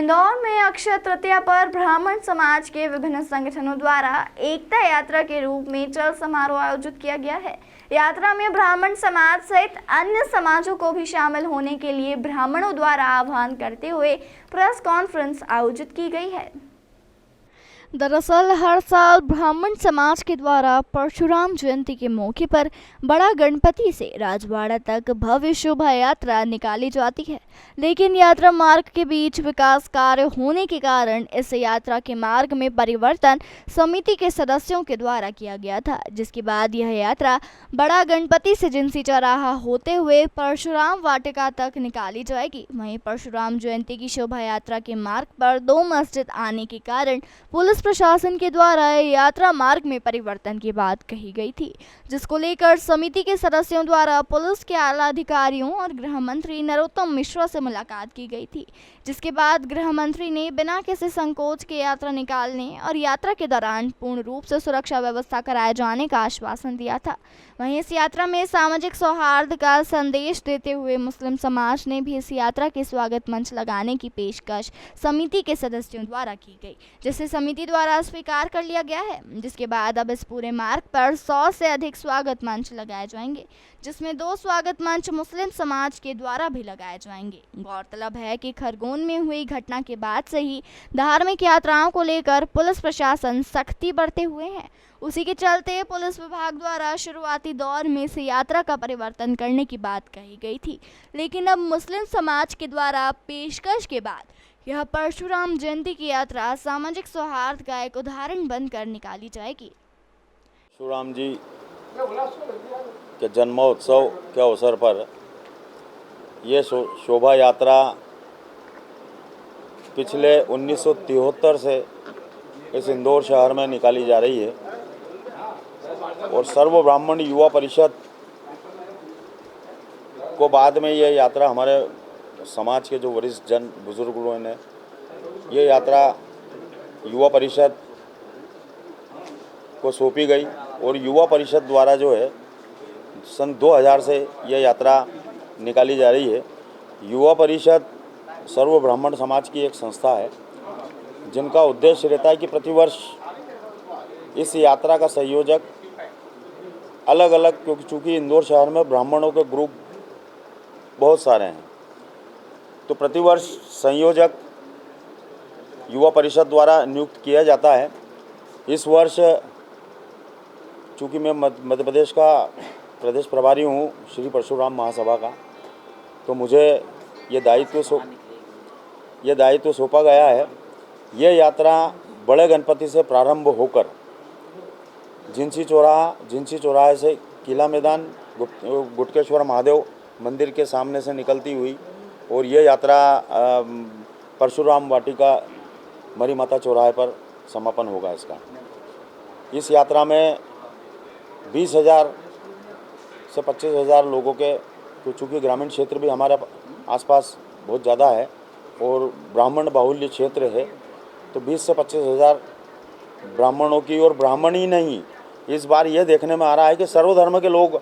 इंदौर में अक्षय तृतीया पर ब्राह्मण समाज के विभिन्न संगठनों द्वारा एकता यात्रा के रूप में चल समारोह आयोजित किया गया है। यात्रा में ब्राह्मण समाज सहित अन्य समाजों को भी शामिल होने के लिए ब्राह्मणों द्वारा आह्वान करते हुए प्रेस कॉन्फ्रेंस आयोजित की गई है। दरअसल हर साल ब्राह्मण समाज के द्वारा परशुराम जयंती के मौके पर बड़ा गणपति से राजवाड़ा तक भव्य शोभा यात्रा निकाली जाती है, लेकिन यात्रा मार्ग के बीच विकास कार्य होने के कारण इस यात्रा के मार्ग में परिवर्तन समिति के सदस्यों के द्वारा किया गया था, जिसके बाद यह यात्रा बड़ा गणपति से जिनसी चौराहा होते हुए परशुराम वाटिका तक निकाली जाएगी। वहीं परशुराम जयंती की शोभा यात्रा के मार्ग पर 2 मस्जिद आने के कारण पुलिस प्रशासन के द्वारा यात्रा मार्ग में परिवर्तन की बात कही गई थी, जिसको लेकर समिति के सदस्यों द्वारा पुलिस के आला अधिकारियों और गृह मंत्री नरोत्तम मिश्रा से मुलाकात की गई थी, जिसके बाद गृह मंत्री ने बिना किसी संकोच के यात्रा निकालने और यात्रा के दौरान पूर्ण रूप से सुरक्षा व्यवस्था कराए जाने का आश्वासन दिया था। वहीं इस यात्रा में सामाजिक सौहार्द का संदेश देते हुए मुस्लिम समाज ने भी इस यात्रा के स्वागत मंच लगाने की पेशकश समिति के सदस्यों द्वारा की गई, जिसे समिति द्वारा स्वीकार कर लिया गया है। जिसके बाद अब इस पूरे मार्ग पर 100 से अधिक स्वागत मंच लगाए जाएंगे, जिसमें 2 स्वागत मंच मुस्लिम समाज के द्वारा भी लगाए जाएंगे। गौरतलब है कि खरगोन में हुई घटना के बाद से ही धार्मिक यात्राओं को लेकर पुलिस प्रशासन सख्ती बरते हुए हैं। उसी के चलते पुलिस विभाग द्वारा शुरुआती दौर में इस यात्रा का परिवर्तन करने की बात कही गई थी, लेकिन अब मुस्लिम समाज के द्वारा पेशकश के बाद यह परशुराम जयंती की यात्रा सामाजिक सौहार्द का एक उदाहरण बनकर निकाली जाएगी। परशुराम जी के जन्मोत्सव के अवसर पर यह शोभा यात्रा पिछले 1973 से इस इंदौर शहर में निकाली जा रही है और सर्व ब्राह्मण युवा परिषद को बाद में यह यात्रा हमारे समाज के जो वरिष्ठ जन बुजुर्ग लोगों ने ये यात्रा युवा परिषद को सौंपी गई और युवा परिषद द्वारा जो है सन 2000 से यह यात्रा निकाली जा रही है। युवा परिषद सर्व ब्राह्मण समाज की एक संस्था है जिनका उद्देश्य रहता है कि प्रतिवर्ष इस यात्रा का संयोजक अलग अलग, क्योंकि चूँकि इंदौर शहर में ब्राह्मणों के ग्रुप बहुत सारे हैं, तो प्रतिवर्ष संयोजक युवा परिषद द्वारा नियुक्त किया जाता है। इस वर्ष चूँकि मैं मध्य प्रदेश का प्रदेश प्रभारी हूँ श्री परशुराम महासभा का, तो मुझे ये दायित्व सौंपा गया है। यह यात्रा बड़े गणपति से प्रारंभ होकर जिनसी चौराहे से किला मैदान गुटकेश्वर महादेव मंदिर के सामने से निकलती हुई और यह यात्रा परशुराम वाटिका मरी माता चौराहे पर समापन होगा। इस यात्रा में 20,000 से 25,000 लोगों के, तो चूँकि ग्रामीण क्षेत्र भी हमारे आसपास बहुत ज़्यादा है और ब्राह्मण बाहुल्य क्षेत्र है, तो 20 से 25,000 ब्राह्मणों की, और ब्राह्मण ही नहीं, इस बार यह देखने में आ रहा है कि सर्वधर्म के लोग